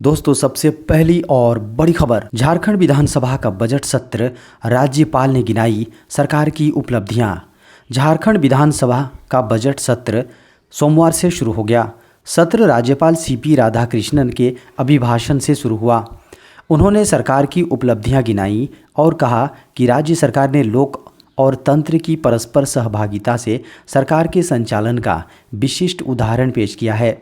दोस्तों, सबसे पहली और बड़ी खबर, झारखंड विधानसभा का बजट सत्र, राज्यपाल ने गिनाई सरकार की उपलब्धियां। झारखंड विधानसभा का बजट सत्र सोमवार से शुरू हो गया। सत्र राज्यपाल सीपी राधाकृष्णन के अभिभाषण से शुरू हुआ। उन्होंने सरकार की उपलब्धियां गिनाई और कहा कि राज्य सरकार ने लोक और तंत्र की परस्पर सहभागिता से सरकार के संचालन का विशिष्ट उदाहरण पेश किया है।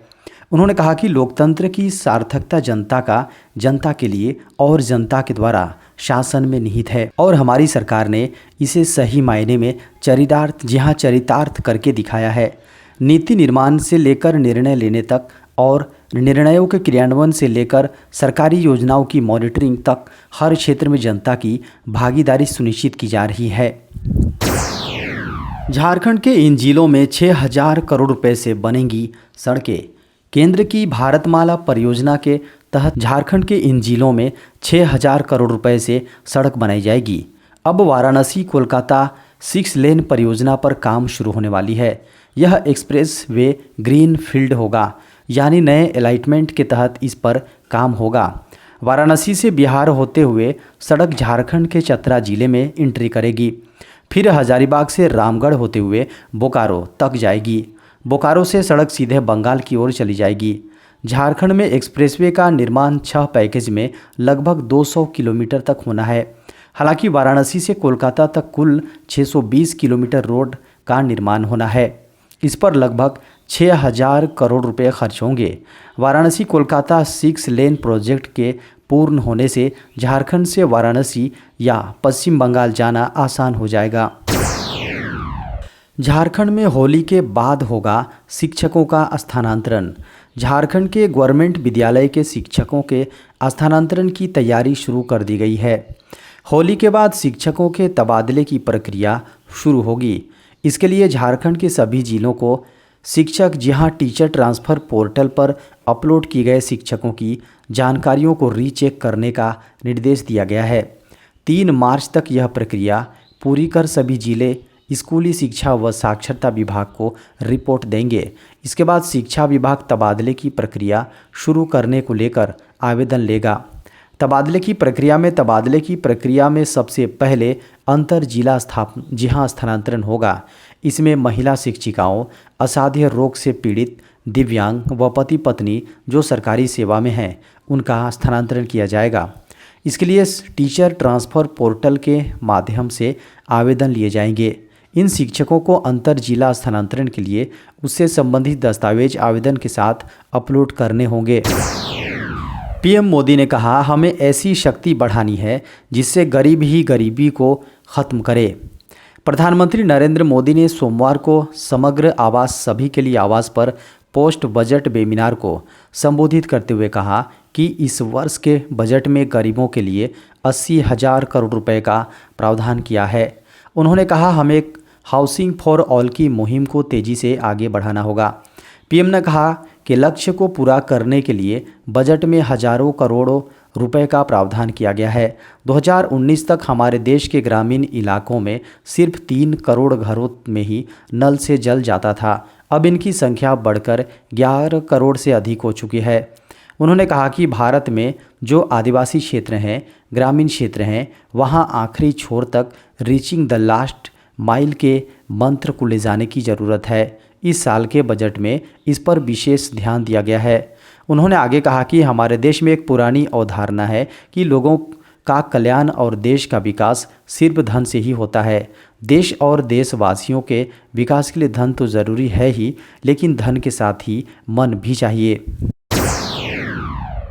उन्होंने कहा कि लोकतंत्र की सार्थकता जनता के लिए और जनता के द्वारा शासन में निहित है और हमारी सरकार ने इसे सही मायने में चरितार्थ करके दिखाया है। नीति निर्माण से लेकर निर्णय लेने तक और निर्णयों के क्रियान्वयन से लेकर सरकारी योजनाओं की मॉनिटरिंग तक हर क्षेत्र में जनता की भागीदारी सुनिश्चित की जा रही है। झारखंड के इन जिलों में 6,000 करोड़ रुपए से बनेंगी सड़कें। केंद्र की भारतमाला परियोजना के तहत झारखंड के इन जिलों में 6,000 करोड़ रुपए से सड़क बनाई जाएगी। अब वाराणसी कोलकाता 6 लेन परियोजना पर काम शुरू होने वाली है। यह एक्सप्रेस वे ग्रीन फील्ड होगा, यानी नए अलाइनमेंट के तहत इस पर काम होगा। वाराणसी से बिहार होते हुए सड़क झारखंड के चतरा जिले में एंट्री करेगी, फिर हजारीबाग से रामगढ़ होते हुए बोकारो तक जाएगी। बोकारो से सड़क सीधे बंगाल की ओर चली जाएगी। झारखंड में एक्सप्रेसवे का निर्माण 6 पैकेज में लगभग 200 किलोमीटर तक होना है। हालांकि वाराणसी से कोलकाता तक कुल 620 किलोमीटर रोड का निर्माण होना है। इस पर लगभग 6,000 करोड़ रुपए खर्च होंगे। वाराणसी कोलकाता 6 लेन प्रोजेक्ट के पूर्ण होने से झारखंड से वाराणसी या पश्चिम बंगाल जाना आसान हो जाएगा। झारखंड में होली के बाद होगा शिक्षकों का स्थानांतरण। झारखंड के गवर्नमेंट विद्यालय के शिक्षकों के स्थानांतरण की तैयारी शुरू कर दी गई है। होली के बाद शिक्षकों के तबादले की प्रक्रिया शुरू होगी। इसके लिए झारखंड के सभी जिलों को शिक्षक जहां टीचर ट्रांसफ़र पोर्टल पर अपलोड की गए शिक्षकों की जानकारियों को रीचेक करने का निर्देश दिया गया है। 3 मार्च तक यह प्रक्रिया पूरी कर सभी जिले स्कूली शिक्षा व साक्षरता विभाग को रिपोर्ट देंगे। इसके बाद शिक्षा विभाग तबादले की प्रक्रिया शुरू करने को लेकर आवेदन लेगा। तबादले की प्रक्रिया में सबसे पहले अंतर जिला स्थानांतरण होगा। इसमें महिला शिक्षिकाओं, असाध्य रोग से पीड़ित, दिव्यांग व पति पत्नी जो सरकारी सेवा में हैं, उनका स्थानांतरण किया जाएगा। इसके लिए टीचर ट्रांसफ़र पोर्टल के माध्यम से आवेदन लिए जाएंगे। इन शिक्षकों को अंतर जिला स्थानांतरण के लिए उससे संबंधित दस्तावेज आवेदन के साथ अपलोड करने होंगे। पीएम मोदी ने कहा, हमें ऐसी शक्ति बढ़ानी है जिससे गरीब ही गरीबी को ख़त्म करे। प्रधानमंत्री नरेंद्र मोदी ने सोमवार को समग्र आवास सभी के लिए आवास पर पोस्ट बजट वेबिनार को संबोधित करते हुए कहा कि इस वर्ष के बजट में गरीबों के लिए 80,000 करोड़ रुपए का प्रावधान किया है। उन्होंने कहा, हमें हाउसिंग फॉर ऑल की मुहिम को तेज़ी से आगे बढ़ाना होगा। पीएम ने कहा कि लक्ष्य को पूरा करने के लिए बजट में हजारों करोड़ों रुपए का प्रावधान किया गया है। 2019 तक हमारे देश के ग्रामीण इलाकों में सिर्फ 3 करोड़ घरों में ही नल से जल जाता था। अब इनकी संख्या बढ़कर 11 करोड़ से अधिक हो चुकी है। उन्होंने कहा कि भारत में जो आदिवासी क्षेत्र हैं, ग्रामीण क्षेत्र हैं, वहां आखिरी छोर तक रीचिंग द लास्ट माइल के मंत्र को ले जाने की ज़रूरत है। इस साल के बजट में इस पर विशेष ध्यान दिया गया है। उन्होंने आगे कहा कि हमारे देश में एक पुरानी अवधारणा है कि लोगों का कल्याण और देश का विकास सिर्फ धन से ही होता है। देश और देशवासियों के विकास के लिए धन तो ज़रूरी है ही, लेकिन धन के साथ ही मन भी चाहिए।